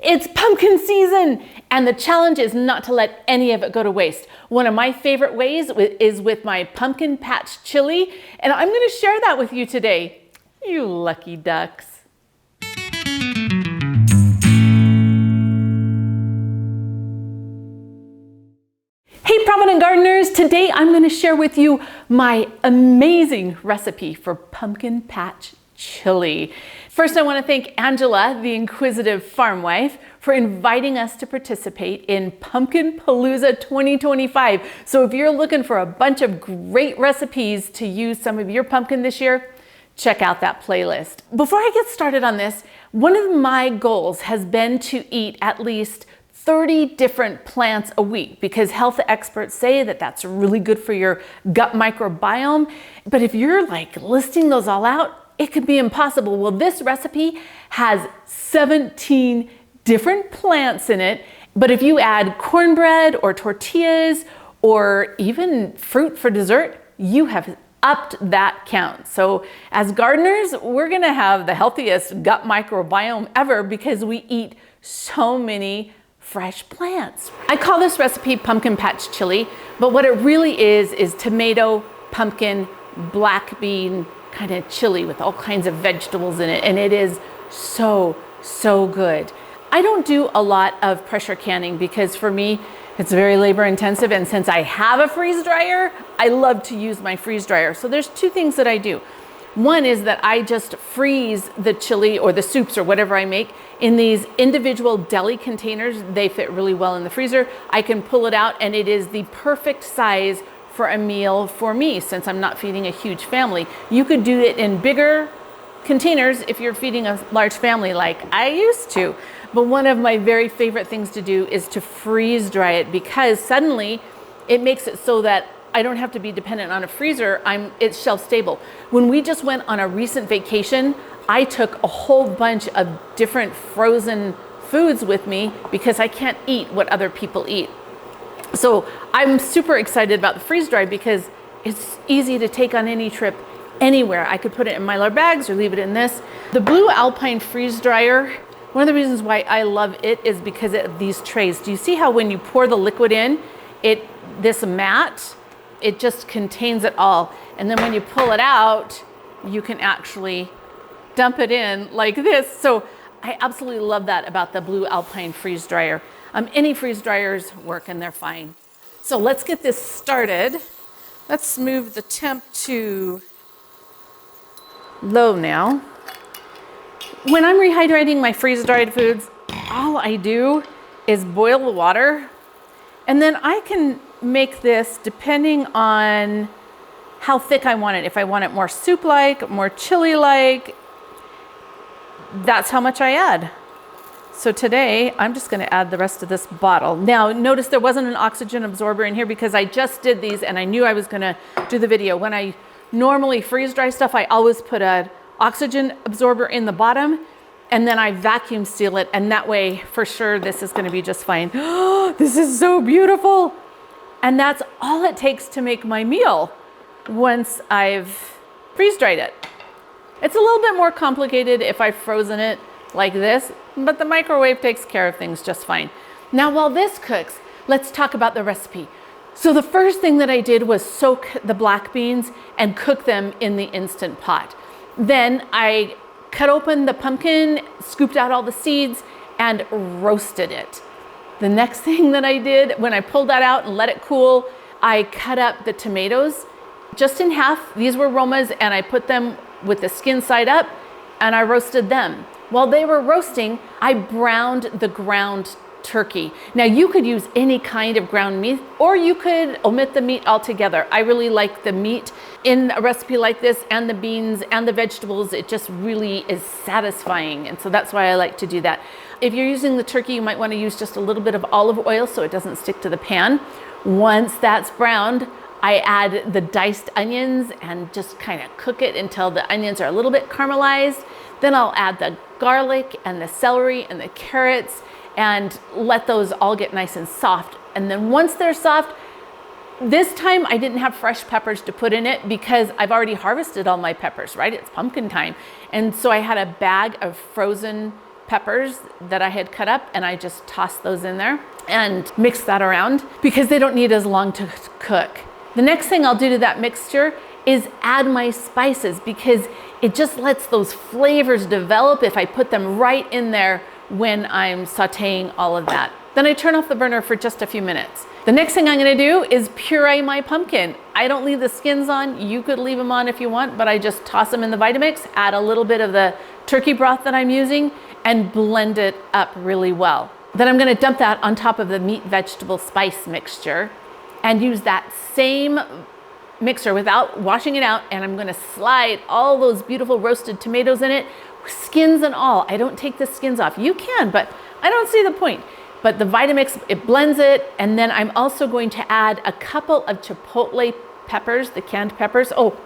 It's pumpkin season, and the challenge is not to let any of it go to waste. One of my favorite ways is with my pumpkin patch chili, and I'm going to share that with you today. You lucky ducks. Hey Provident Gardeners, today I'm going to share with you my amazing recipe for pumpkin patch chili. First, I want to thank Angela, the inquisitive farm wife, for inviting us to participate in Pumpkin Palooza 2025. So if you're looking for a bunch of great recipes to use some of your pumpkin this year, check out that playlist. Before I get started on this, one of my goals has been to eat at least 30 different plants a week because health experts say that that's really good for your gut microbiome. But if you're like listing those all out, it could be impossible. Well, this recipe has 17 different plants in it. But if you add cornbread or tortillas or even fruit for dessert, you have upped that count. So as gardeners, we're gonna have the healthiest gut microbiome ever because we eat so many fresh plants. I call this recipe pumpkin patch chili, but what it really is tomato, pumpkin, black bean kind of chili with all kinds of vegetables in it. And it is so good. I don't do a lot of pressure canning because for me, it's very labor intensive. And since I have a freeze dryer, I love to use my freeze dryer. So there's two things that I do. One is that I just freeze the chili or the soups or whatever I make in these individual deli containers. They fit really well in the freezer. I can pull it out and it is the perfect size for a meal for me since I'm not feeding a huge family. You could do it in bigger containers if you're feeding a large family like I used to. But one of my very favorite things to do is to freeze dry it because suddenly it makes it so that I don't have to be dependent on a freezer. It's shelf stable. When we just went on a recent vacation, I took a whole bunch of different frozen foods with me because I can't eat what other people eat. So I'm super excited about the freeze dry because it's easy to take on any trip anywhere. I could put it in Mylar bags or leave it in this. The Blue Alpine freeze dryer, one of the reasons why I love it is because of these trays. Do you see how when you pour the liquid in, this mat, it just contains it all. And then when you pull it out, you can actually dump it in like this. So I absolutely love that about the Blue Alpine freeze dryer. Any freeze dryers work and they're fine. So let's get this started. Let's move the temp to low now. When I'm rehydrating my freeze dried foods, all I do is boil the water and then I can make this depending on how thick I want it. If I want it more soup-like, more chili-like, that's how much I add. So today, I'm just gonna add the rest of this bottle. Now, notice there wasn't an oxygen absorber in here because I just did these and I knew I was gonna do the video. When I normally freeze dry stuff, I always put an oxygen absorber in the bottom and then I vacuum seal it. And that way, for sure, this is gonna be just fine. This is so beautiful. And that's all it takes to make my meal once I've freeze dried it. It's a little bit more complicated if I've frozen it like this, but the microwave takes care of things just fine. Now, while this cooks, let's talk about the recipe. So the first thing that I did was soak the black beans and cook them in the Instant Pot. Then I cut open the pumpkin, scooped out all the seeds, and roasted it. The next thing that I did, when I pulled that out and let it cool, I cut up the tomatoes just in half. These were Romas, and I put them with the skin side up, and I roasted them. While they were roasting, I browned the ground turkey. Now you could use any kind of ground meat, or you could omit the meat altogether. I really like the meat in a recipe like this, and the beans and the vegetables. It just really is satisfying. And so that's why I like to do that. If you're using the turkey, you might want to use just a little bit of olive oil so it doesn't stick to the pan. Once that's browned, I add the diced onions and just kind of cook it until the onions are a little bit caramelized. Then I'll add the garlic and the celery and the carrots and let those all get nice and soft. And then once they're soft, this time I didn't have fresh peppers to put in it because I've already harvested all my peppers, right? It's pumpkin time. And so I had a bag of frozen peppers that I had cut up, and I just tossed those in there and mix that around because they don't need as long to cook. The next thing I'll do to that mixture is add my spices because it just lets those flavors develop if I put them right in there when I'm sauteing all of that. Then I turn off the burner for just a few minutes. The next thing I'm gonna do is puree my pumpkin. I don't leave the skins on. You could leave them on if you want, but I just toss them in the Vitamix, add a little bit of the turkey broth that I'm using, and blend it up really well. Then I'm gonna dump that on top of the meat, vegetable, spice mixture and use that same mixer without washing it out, and I'm gonna slide all those beautiful roasted tomatoes in it, skins and all. I don't take the skins off. You can, but I don't see the point. But the Vitamix, it blends it, and then I'm also going to add a couple of chipotle peppers, the canned peppers. Oh,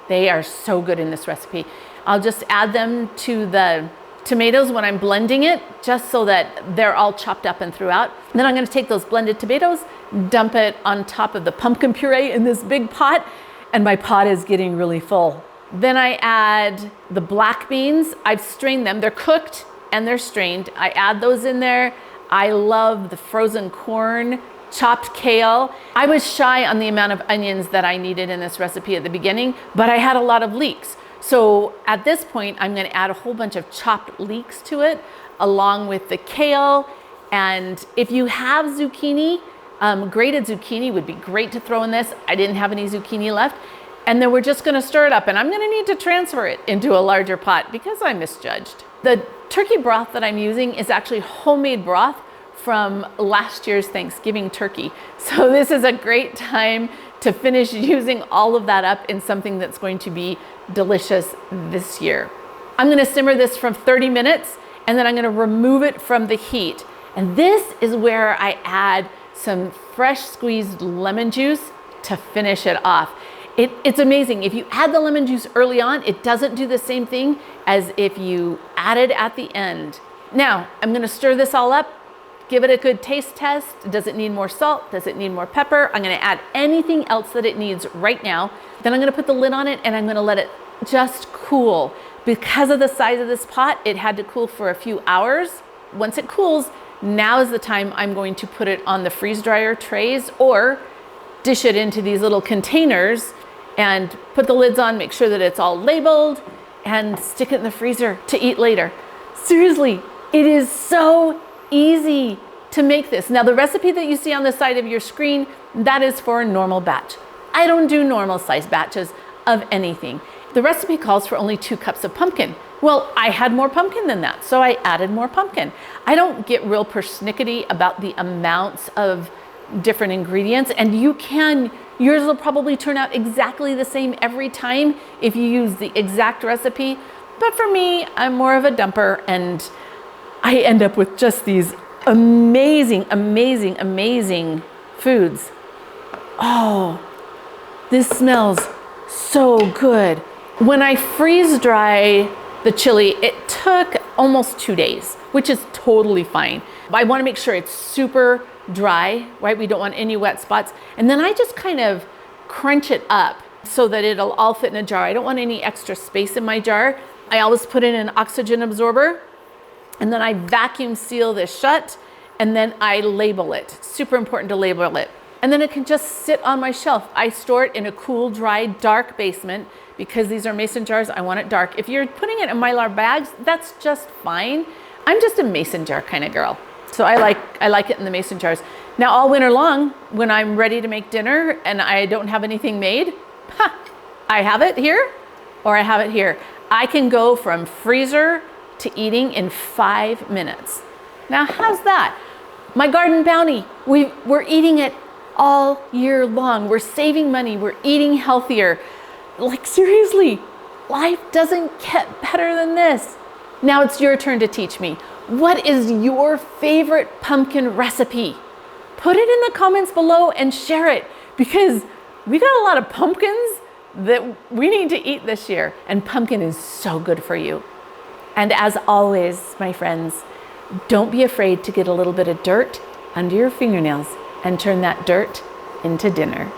they are so good in this recipe. I'll just add them to the tomatoes when I'm blending it, just so that they're all chopped up and throughout. And then I'm gonna take those blended tomatoes, dump it on top of the pumpkin puree in this big pot, and my pot is getting really full. Then I add the black beans. I've strained them. They're cooked and they're strained. I add those in there. I love the frozen corn, chopped kale. I was shy on the amount of onions that I needed in this recipe at the beginning, but I had a lot of leeks. So at this point, I'm gonna add a whole bunch of chopped leeks to it, along with the kale. And if you have zucchini, grated zucchini would be great to throw in this. I didn't have any zucchini left. And then we're just gonna stir it up, and I'm gonna need to transfer it into a larger pot because I misjudged. The turkey broth that I'm using is actually homemade broth from last year's Thanksgiving turkey. So this is a great time to finish using all of that up in something that's going to be delicious this year. I'm gonna simmer this for 30 minutes, and then I'm gonna remove it from the heat. And this is where I add some fresh squeezed lemon juice to finish it off. It's amazing. If you add the lemon juice early on, it doesn't do the same thing as if you add it at the end. Now, I'm gonna stir this all up, give it a good taste test. Does it need more salt? Does it need more pepper? I'm gonna add anything else that it needs right now. Then I'm gonna put the lid on it, and I'm gonna let it just cool. Because of the size of this pot, it had to cool for a few hours. Once it cools, now is the time I'm going to put it on the freeze dryer trays or dish it into these little containers and put the lids on, make sure that it's all labeled, and stick it in the freezer to eat later. Seriously, it is so easy to make this. Now, the recipe that you see on the side of your screen, that is for a normal batch. I don't do normal size batches of anything. The recipe calls for only 2 cups of pumpkin. Well, I had more pumpkin than that, so I added more pumpkin. I don't get real persnickety about the amounts of different ingredients, and yours will probably turn out exactly the same every time if you use the exact recipe. But for me, I'm more of a dumper, and I end up with just these amazing, amazing, amazing foods. Oh, this smells so good. When I freeze dry the chili, it took almost 2 days, which is totally fine. I want to make sure it's super dry, right? We don't want any wet spots. And then I just kind of crunch it up so that it'll all fit in a jar. I don't want any extra space in my jar. I always put in an oxygen absorber, and then I vacuum seal this shut, and then I label it. Super important to label it. And then it can just sit on my shelf. I store it in a cool, dry, dark basement because these are mason jars. I want it dark. If you're putting it in Mylar bags, that's just fine. I'm just a mason jar kind of girl. So I like it in the mason jars. Now, all winter long, when I'm ready to make dinner and I don't have anything made, I have it here or I have it here. I can go from freezer to eating in 5 minutes. Now, how's that? My Garden Bounty, we're eating it all year long. We're saving money. We're eating healthier. Like, seriously, life doesn't get better than this. Now it's your turn to teach me. What is your favorite pumpkin recipe? Put it in the comments below and share it, because we got a lot of pumpkins that we need to eat this year, and pumpkin is so good for you. And as always, my friends, don't be afraid to get a little bit of dirt under your fingernails and turn that dirt into dinner.